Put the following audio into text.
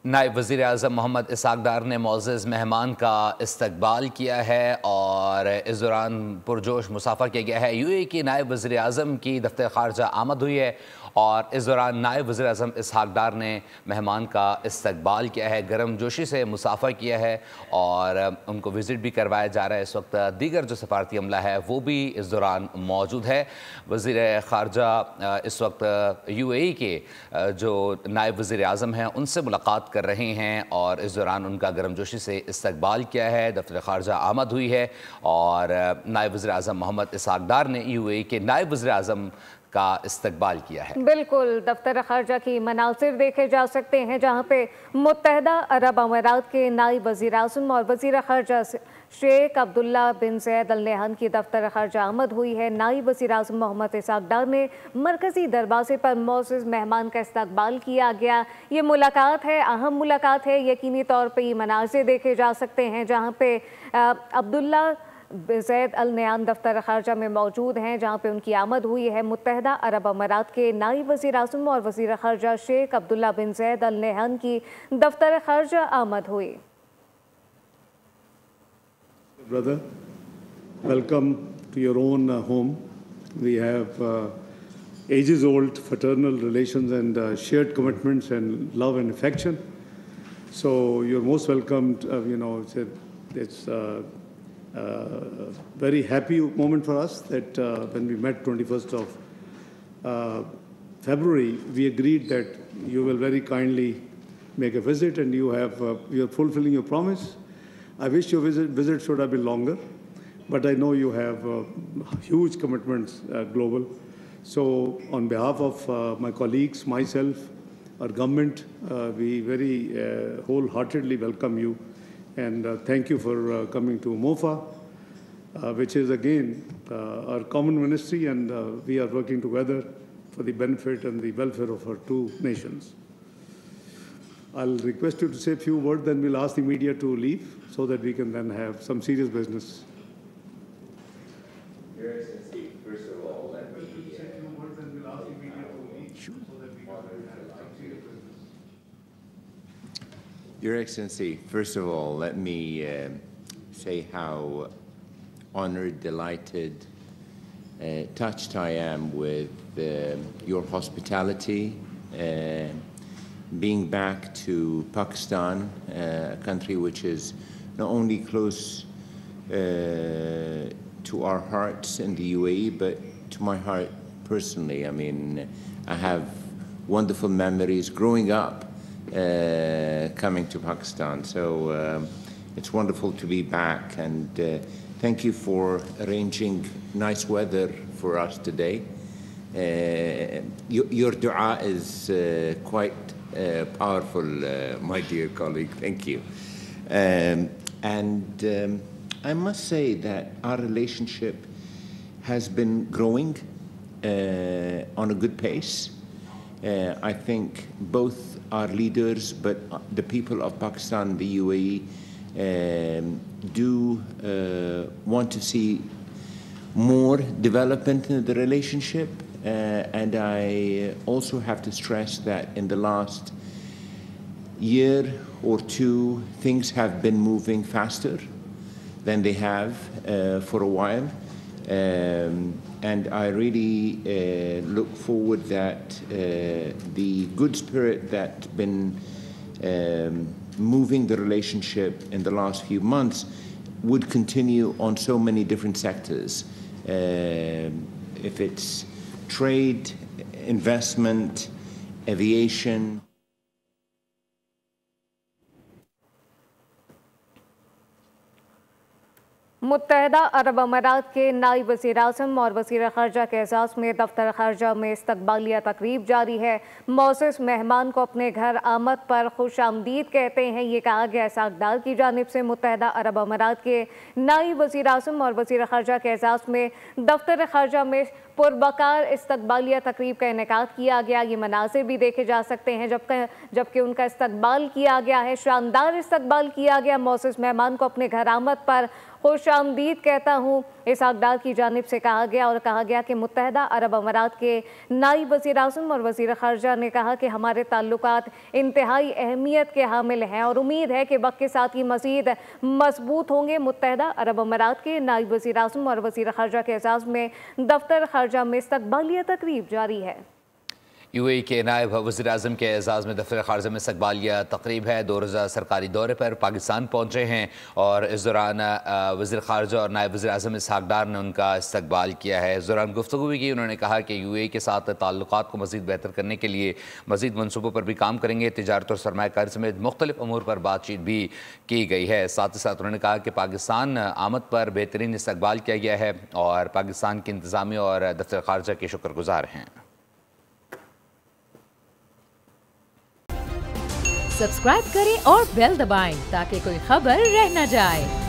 नायब वज़ीर आज़म मोहम्मद इसहाक़ डार ने मोअज़्ज़ज़ मेहमान का इस्तकबाल किया है और इस दौरान पुरजोश मुसाफ़ा किया गया है। यूएई की नायब वज़ीर आज़म की दफ्तर ख़ारजा आमद हुई है और इस दौरान नायब वज़ीर आज़म इसहाक़ डार ने मेहमान का इस्तकबाल किया है, गर्म जोशी से मुसाफ़ा किया है और उनको विज़िट भी करवाया जा रहा है। इस वक्त दीगर जो सफ़ारती अमला है वो भी इस दौरान मौजूद है। वज़ीर ख़ारजा इस वक्त यूएई के जो नायब वज़ीर आज़म हैं उनसे मुलाकात कर रहे हैं और इस दौरान उनका गर्मजोशी से इस्तकबाल किया है। दफ्तर ख़ारजा आमद हुई है और नायब वज़ीर आज़म मोहम्मद इसहाक़ डार ने यूएई के नायब वज़ीर आज़म का इस्तकबाल किया है। बिल्कुल, दफ्तर ख़ारजा की मनासिर देखे जा सकते हैं जहाँ पे मुत्तहदा अरब अमीरात के नायब वज़ीर आज़म और वज़ीर ख़ारजा शेख अब्दुल्ला बिन ज़ैद अल नहयान की दफ्तर ख़ारजा आमद हुई है। नायब वज़ीर आज़म मोहम्मद इसहाक़ डार ने मरकज़ी दरवाज़े पर मोअज़्ज़ज़ मेहमान का इस्तकबाल किया गया। ये मुलाकात है, अहम मुलाकात है। यकीनी तौर पर ये मनासिर देखे जा सकते हैं जहाँ पे अब्दुल्ला ज़ैद अल नहयान दफ्तर ख़ारजा में मौजूद हैं, जहाँ पे उनकी आमद हुई है। मुत्तहदा अरब अमीरात के नायब वज़ीर आज़म और वज़ीर ख़ारजा शेख अब्दुल्ला बिन ज़ैद अल नहयान की दफ्तर ख़ारजा आमद हुई। Brother, welcome to your own home. We have ages-old fraternal relations and shared commitments and love and affection. So you're most welcomed. It's very happy moment for us that when we met 21st of February, we agreed that you will very kindly make a visit and you're fulfilling your promise. I wish your visit should have been longer, but I know you have huge commitments global. So on behalf of my colleagues, myself, our government, we very wholeheartedly welcome you and thank you for coming to MOFA, which is again our common ministry, and we are working together for the benefit and the welfare of our two nations. I'll request you to say a few words, then we'll ask the media to leave so that we can then have some serious business. Your Excellency, first of all, let me say a few words, then we'll ask the media to leave so that we can have some serious business. Your Excellency, first of all, let me say how honored, delighted, touched I am with your hospitality, being back to Pakistan, a country which is not only close to our hearts in the UAE, but to my heart personally. I mean, I have wonderful memories growing up coming to Pakistan. So it's wonderful to be back, and thank you for arranging nice weather for us today. Your dua is quite powerful, my dear colleague. Thank you. I must say that our relationship has been growing on a good pace. I think both our leaders, but the people of Pakistan and the UAE do want to see more development in the relationship. And I also have to stress that in the last year or two, things have been moving faster than they have for a while. And I really look forward that the good spirit that's been moving the relationship in the last few months would continue on so many different sectors. If it's trade, investment, aviation. मुत्तहदा अरब अमीरात के नायब वज़ीर आज़म और वज़ीर ख़ारजा के एज़ाज़ में दफ्तर ख़ारजा में इस्तकबालिया तकरीब जारी है। मोअज़्ज़ज़ मेहमान को अपने घर आमद पर खुश आमदीद कहते हैं, ये कहा गया इसहाक़ डार की जानिब से। मुत्तहदा अरब अमीरात के नायब वज़ीर आज़म और वज़ीर ख़ारजा के एज़ाज़ में दफ्तर ख़ारजा में पुरबकार इस्तकबालिया तकरीब का इनेकाद किया गया। ये मनाज़िर भी देखे जा सकते हैं जबकि उनका इस्तकबाल किया गया है, शानदार इस्तकबाल किया गया। मोअज़्ज़ज़ मेहमान को अपने घर आमद पर खुशामदीद कहता हूँ, इसहाक डार की जानिब से कहा गया। और कहा गया कि मुत्तहदा अरब अमारात के नायब वज़ीर आज़म और वज़ीर ख़ारजा ने कहा कि हमारे ताल्लुकात इंतहाई अहमियत के हामिल हैं और उम्मीद है कि वक्त के साथ ही मज़ीद मजबूत होंगे। मुत्तहदा अरब अमारात के नायब वज़ीर आज़म और वज़ीर ख़ारजा के एजाज़ में दफ्तर ख़ारजा में इस्तक़बालिया तकरीब जारी है। यूएई के नायब वज़ीर आज़म के एजाज़ में दफ्तर ख़ारजा में इस्तक़बालिया तकरीब है। 2 रोज़ा सरकारी दौरे पर पाकिस्तान पहुँचे हैं और इस दौरान वज़ीर ख़ारजा और नायब वज़ीर आज़म इसहाक डार ने उनका इस्तक़बाल किया है। इस दौरान गुफ्तगू भी की। उन्होंने कहा कि यूएई के साथ ताल्लुकात को मज़ीद बेहतर करने के लिए मज़ीद मनसूबों पर भी काम करेंगे। तिजारत और सरमायाकारी समेत मुख्तलिफ अमूर पर बातचीत भी की गई है। साथ ही साथ उन्होंने कहा कि पाकिस्तान आमद पर बेहतरीन इस्तक़बाल किया गया है और पाकिस्तान की इंतज़ामिया और दफ्तर ख़ारजा के शुक्रगुज़ार हैं। सब्सक्राइब करें और बेल दबाएं ताकि कोई खबर रह न जाए।